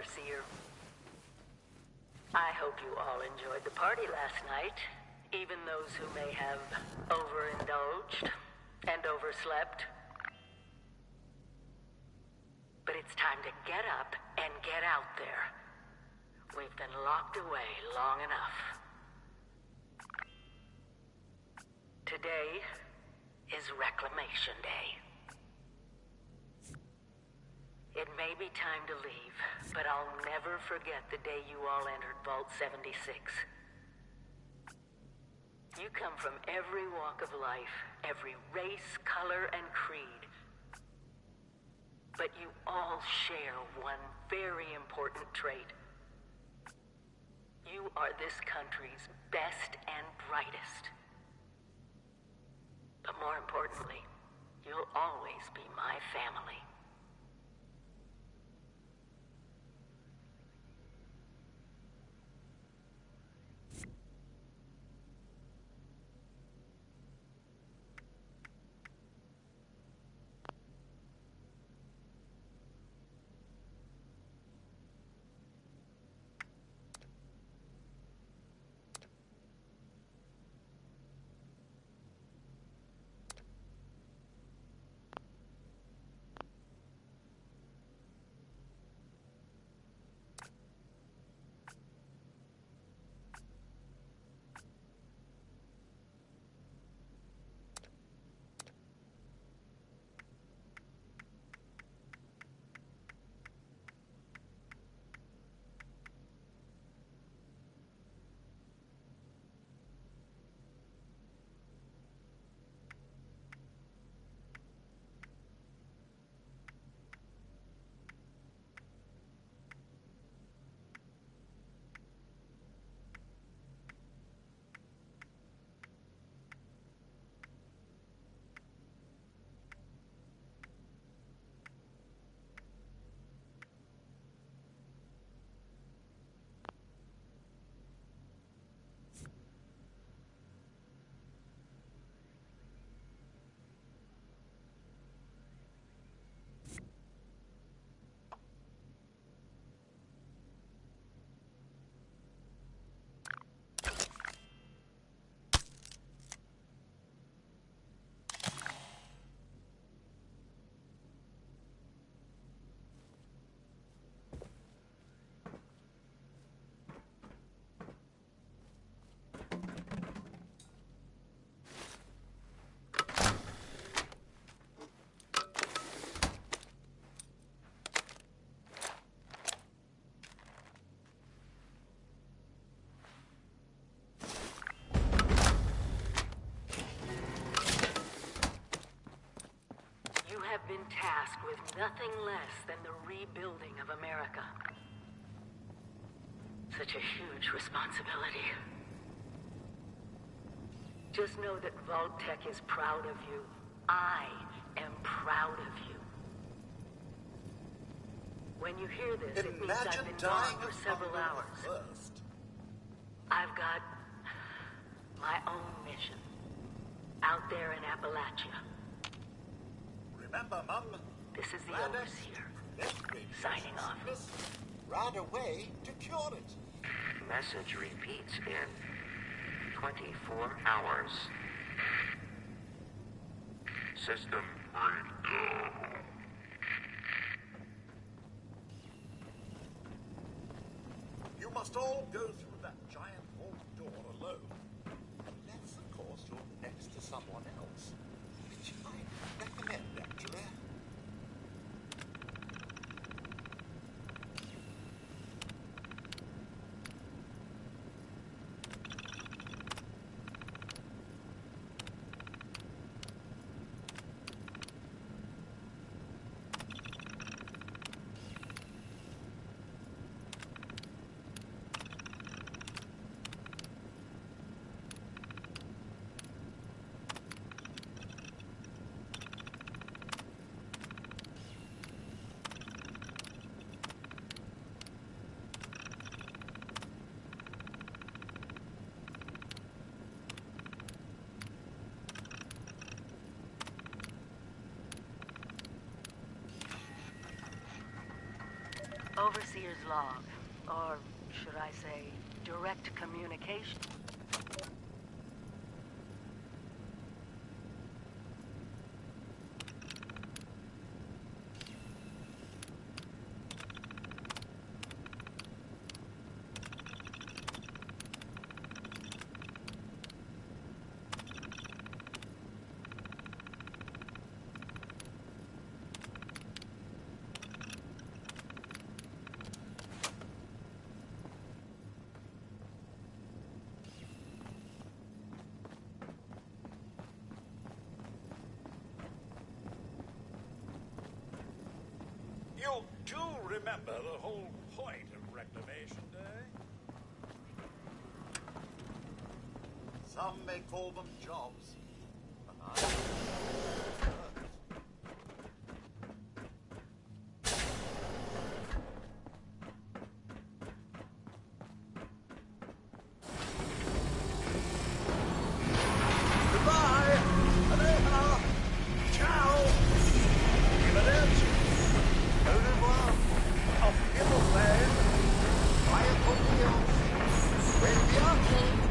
Overseer. I hope you all enjoyed the party last night, even those who may have overindulged and overslept. But it's time to get up and get out there. We've been locked away long enough. Today is Reclamation Day. It may be time to leave, but I'll never forget the day you all entered Vault 76. You come from every walk of life, every race, color, and creed. But you all share one very important trait. You are this country's best and brightest. But more importantly, you'll always be my family. Have been tasked with nothing less than the rebuilding of America. Such a huge responsibility. Just know that Vault-Tec is proud of you. I am proud of you. When you hear this, it means I've been gone for several hours. I've got my own mission out there in Appalachia. Remember, Mum? This is the Overseer, signing off. Right away to cure it. Message repeats in 24 hours. System breakdown. You must all go through that giant vault door alone. Unless, of course, you're next to someone else. Which I recommend, actually. Overseer's log, or should I say, direct communication. You do remember the whole point of Reclamation Day? Some may call them jobs, but I... Goodbye! Aloha! Ciao! Arrivederci! Au revoir! Auf Wiedersehen! Fire for wheels! Benvenuto!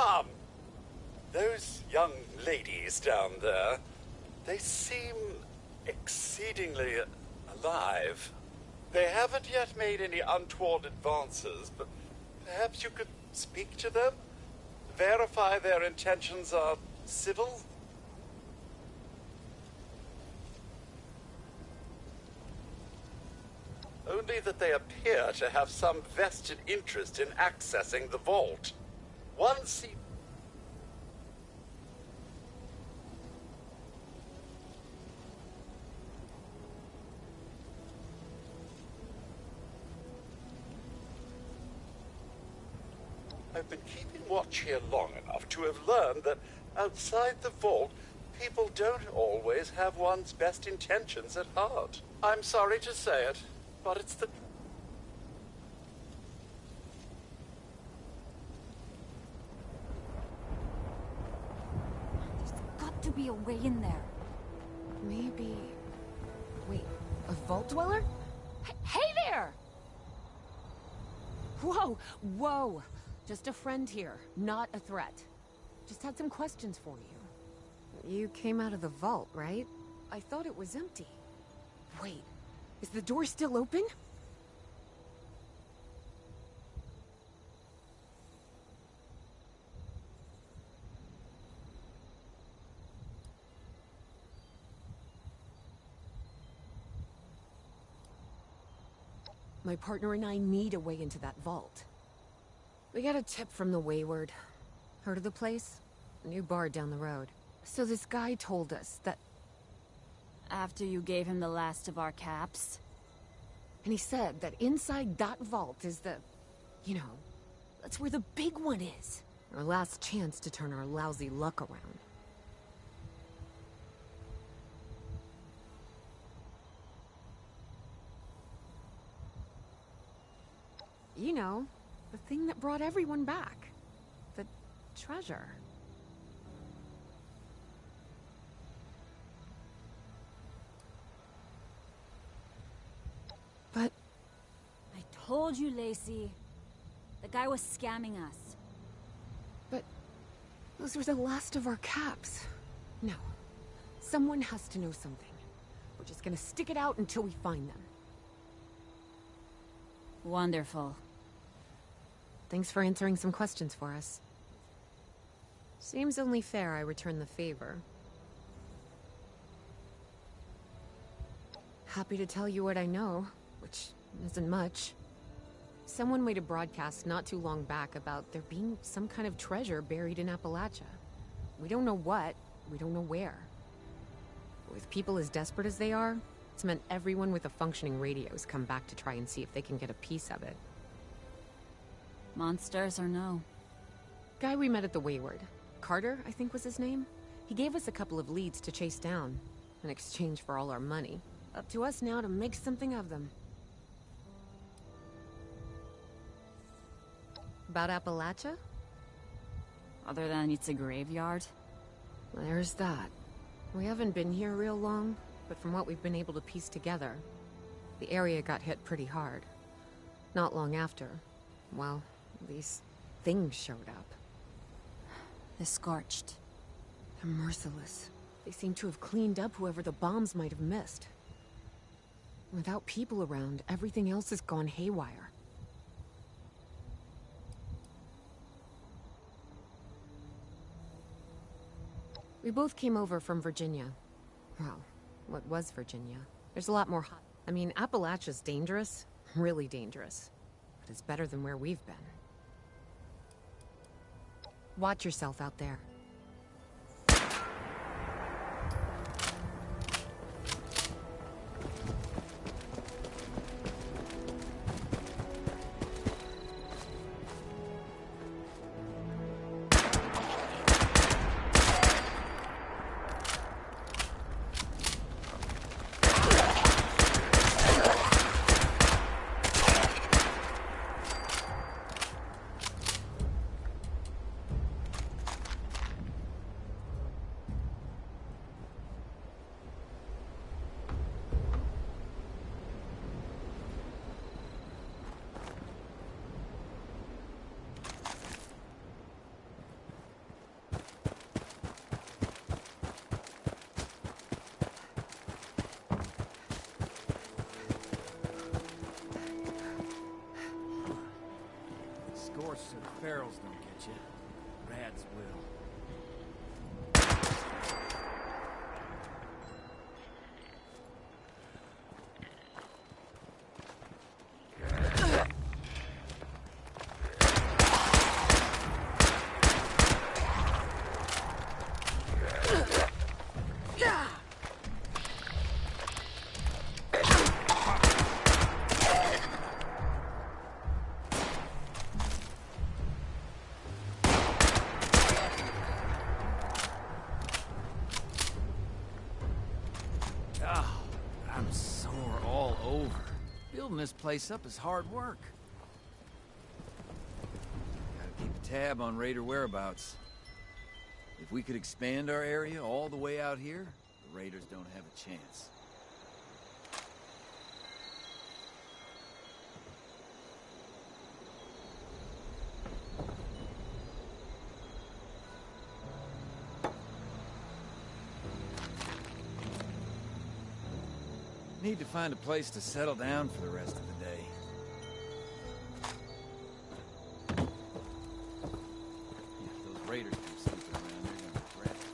Mum! Those young ladies down there, they seem exceedingly alive. They haven't yet made any untoward advances, but perhaps you could speak to them? Verify their intentions are civil? Only that they appear to have some vested interest in accessing the vault. One seems... I've been keeping watch here long enough to have learned that outside the vault, people don't always have one's best intentions at heart. I'm sorry to say it, but it's the... There's got to be a way in there. Maybe... Wait, a vault dweller? Hey there! Whoa, whoa! Just a friend here, not a threat. Just had some questions for you. You came out of the vault, right? I thought it was empty. Wait, is the door still open? My partner and I need a way into that vault. We got a tip from the Wayward. Heard of the place? A new bar down the road. So this guy told us that... After you gave him the last of our caps? And he said that inside that vault is the... You know, that's where the big one is. Our last chance to turn our lousy luck around. You know, the thing that brought everyone back. The treasure. But... I told you, Lacey. The guy was scamming us. But... those were the last of our caps. No. Someone has to know something. We're just gonna stick it out until we find them. Wonderful. Thanks for answering some questions for us. Seems only fair I return the favor. Happy to tell you what I know, which isn't much. Someone made a broadcast not too long back about there being some kind of treasure buried in Appalachia. We don't know what, we don't know where. With people as desperate as they are, it's meant everyone with a functioning radio's come back to try and see if they can get a piece of it. Monsters or no? Guy we met at the Wayward. Carter, I think was his name. He gave us a couple of leads to chase down, in exchange for all our money. Up to us now to make something of them. About Appalachia? Other than it's a graveyard? There's that. We haven't been here real long, but from what we've been able to piece together, the area got hit pretty hard. Not long after, well, these things showed up. The Scorched. They're merciless. They seem to have cleaned up whoever the bombs might have missed. Without people around, everything else has gone haywire. We both came over from Virginia. Well, what was Virginia? There's a lot more hot. I mean, Appalachia's dangerous. Really dangerous. But it's better than where we've been. Watch yourself out there. Squirrels don't get you. Rats will. Oh, I'm sore all over. Building this place up is hard work. Gotta keep a tab on Raider whereabouts. If we could expand our area all the way out here, the Raiders don't have a chance. Need to find a place to settle down for the rest of the day. If those Raiders come snooping around, they're gonna regret it.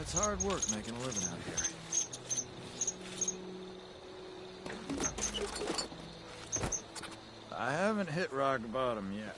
It's hard work making a living out here. I haven't hit rock bottom yet.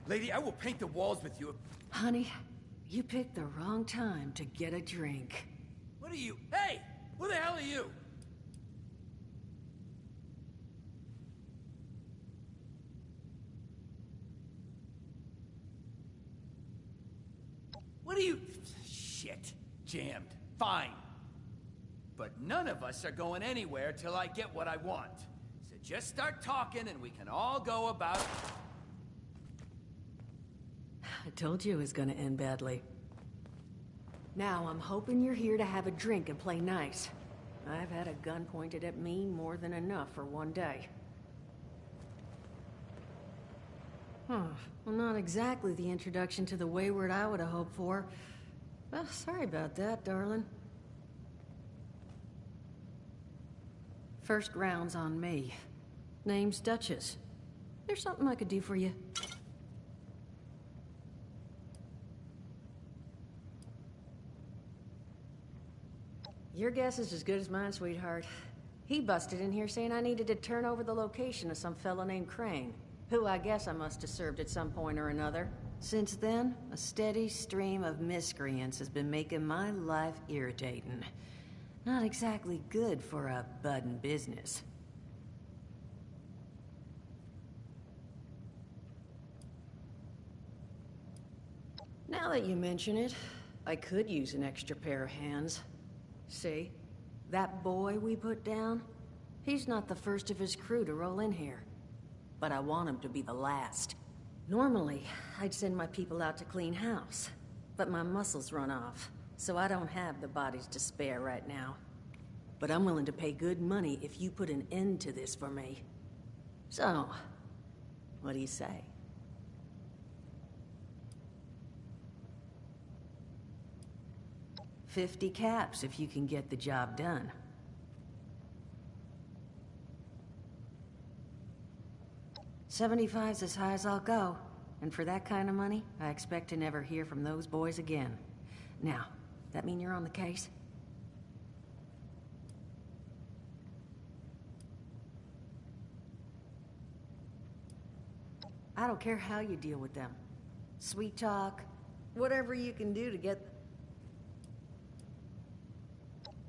Lady, I will paint the walls with you. Honey, you picked the wrong time to get a drink. What are you? Hey! Who the hell are you? What are you... Shit. Jammed. Fine. But none of us are going anywhere till I get what I want. So just start talking and we can all go about... I told you it was gonna end badly. Now, I'm hoping you're here to have a drink and play nice. I've had a gun pointed at me more than enough for one day. Huh. Well, not exactly the introduction to the Wayward I would have hoped for. Well, sorry about that, darling. First round's on me. Name's Duchess. There's something I could do for you. Your guess is as good as mine, sweetheart. He busted in here saying I needed to turn over the location of some fellow named Crane, who I guess I must have served at some point or another. Since then, a steady stream of miscreants has been making my life irritating. Not exactly good for a budding business. Now that you mention it, I could use an extra pair of hands. See? That boy we put down? He's not the first of his crew to roll in here. But I want him to be the last. Normally, I'd send my people out to clean house. But my muscles run off, so I don't have the bodies to spare right now. But I'm willing to pay good money if you put an end to this for me. So, what do you say? $50 caps if you can get the job done. $75's as high as I'll go. And for that kind of money, I expect to never hear from those boys again. Now, that mean you're on the case? I don't care how you deal with them. Sweet talk, whatever you can do to get...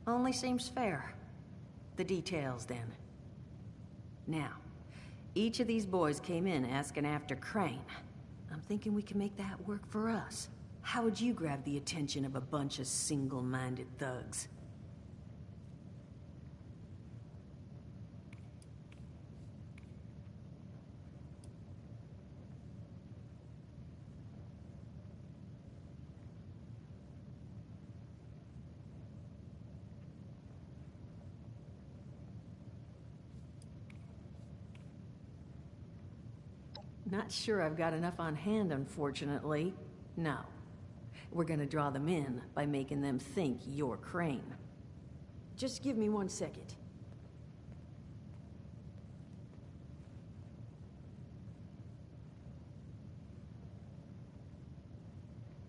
Only seems fair. The details, then. Now, each of these boys came in asking after Crane. I'm thinking we can make that work for us. How would you grab the attention of a bunch of single-minded thugs? Not sure I've got enough on hand, unfortunately. No. We're gonna draw them in by making them think you're Crane. Just give me 1 second.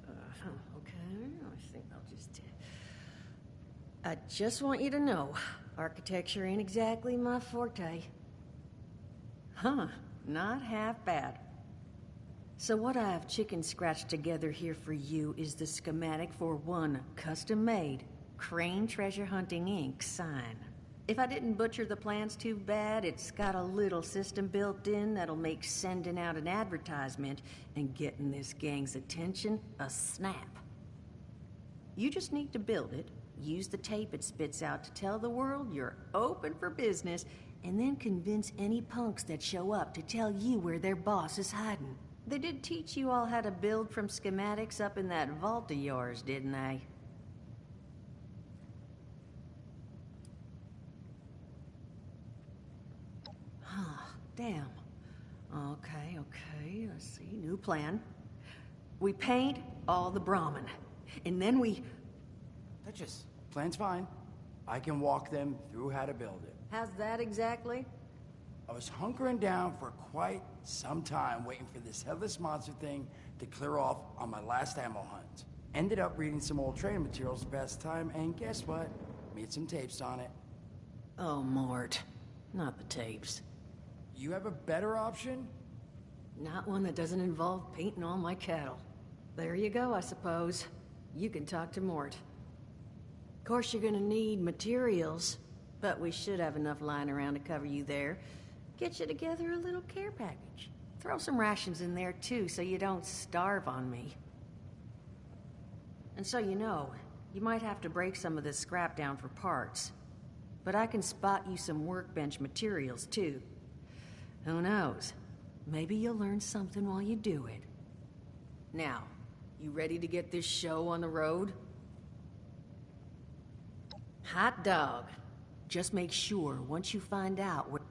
Okay, I think I'll just... I just want you to know, architecture ain't exactly my forte. Huh. Not half bad. So what I've chicken scratched together here for you is the schematic for one custom-made Crane Treasure Hunting Inc. sign. If I didn't butcher the plans too bad, it's got a little system built in that'll make sending out an advertisement and getting this gang's attention a snap. You just need to build it, use the tape it spits out to tell the world you're open for business, and then convince any punks that show up to tell you where their boss is hiding. They did teach you all how to build from schematics up in that vault of yours, didn't they? Huh, damn. Okay, let's see, new plan. We paint all the Brahmin, and then we... Duchess, plan's fine. I can walk them through how to build it. How's that exactly? I was hunkering down for quite some time waiting for this headless monster thing to clear off on my last ammo hunt. Ended up reading some old training materials to pass the time, and guess what? Made some tapes on it. Oh, Mort. Not the tapes. You have a better option? Not one that doesn't involve painting all my cattle. There you go, I suppose. You can talk to Mort. Of course, you're gonna need materials, but we should have enough lying around to cover you there. Get you together a little care package. Throw some rations in there, too, so you don't starve on me. And so you know, you might have to break some of this scrap down for parts. But I can spot you some workbench materials, too. Who knows? Maybe you'll learn something while you do it. Now, you ready to get this show on the road? Hot dog. Just make sure, once you find out what...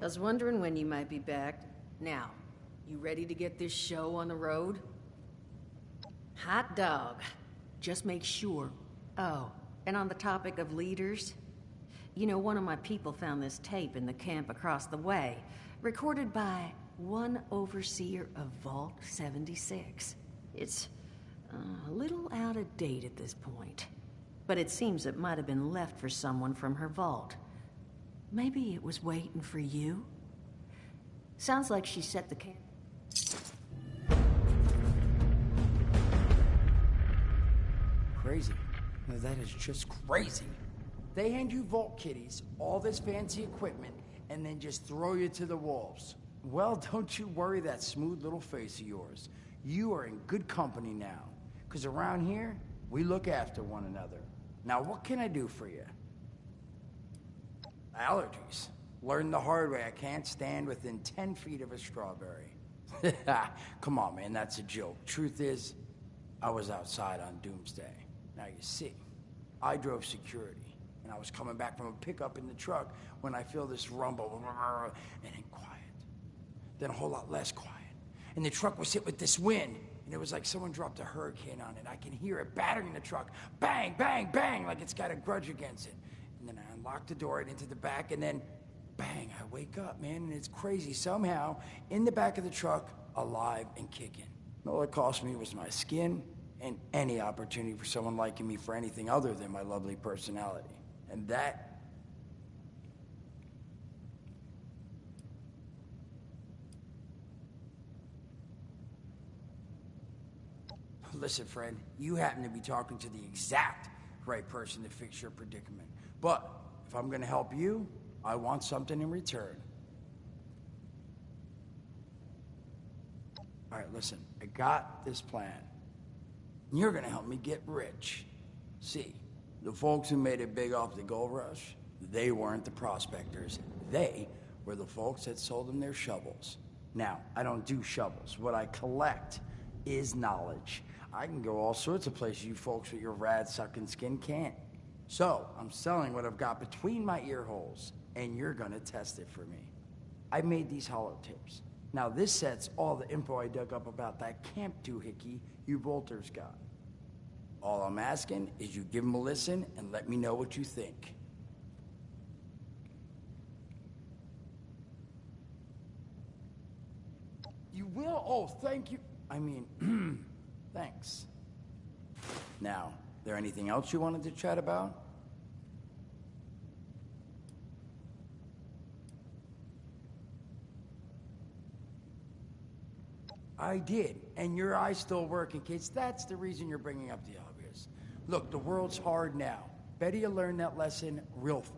I was wondering when you might be back. Now, you ready to get this show on the road? Hot dog. Just make sure. Oh, and on the topic of leaders, you know, one of my people found this tape in the camp across the way, recorded by one overseer of Vault 76. It's a little out of date at this point, but it seems it might have been left for someone from her vault. Maybe it was waiting for you? Sounds like she set the camp. Crazy. No, that is just crazy. They hand you vault kitties, all this fancy equipment, and then just throw you to the wolves. Well, don't you worry that smooth little face of yours. You are in good company now. Because around here, we look after one another. Now, what can I do for you? Allergies. Learned the hard way. I can't stand within 10 feet of a strawberry. Come on, man, that's a joke. Truth is, I was outside on Doomsday. Now, you see, I drove security, and I was coming back from a pickup in the truck when I feel this rumble, and then quiet. Then a whole lot less quiet. And the truck was hit with this wind, and it was like someone dropped a hurricane on it. I can hear it battering the truck. Bang, bang, bang, like it's got a grudge against it. And then I unlocked the door and into the back, and then bang, I wake up, man, and it's crazy. Somehow, in the back of the truck, alive and kicking. All it cost me was my skin and any opportunity for someone liking me for anything other than my lovely personality. And that... Listen, friend, you happen to be talking to the exact right person to fix your predicament. But if I'm gonna help you, I want something in return. All right, listen, I got this plan. You're gonna help me get rich. See, the folks who made it big off the gold rush, they weren't the prospectors. They were the folks that sold them their shovels. Now, I don't do shovels. What I collect is knowledge. I can go all sorts of places you folks with your rad-sucking skin can't. So, I'm selling what I've got between my ear holes, and you're gonna test it for me. I made these holotapes. Now, this set's all the info I dug up about that camp doohickey you bolters got. All I'm asking is you give them a listen and let me know what you think. You will? Oh, thank you. I mean, thanks. Now, there anything else you wanted to chat about? I did, and your eye's still working, kids. That's the reason you're bringing up the obvious. Look, the world's hard now. Better you learn that lesson real fast.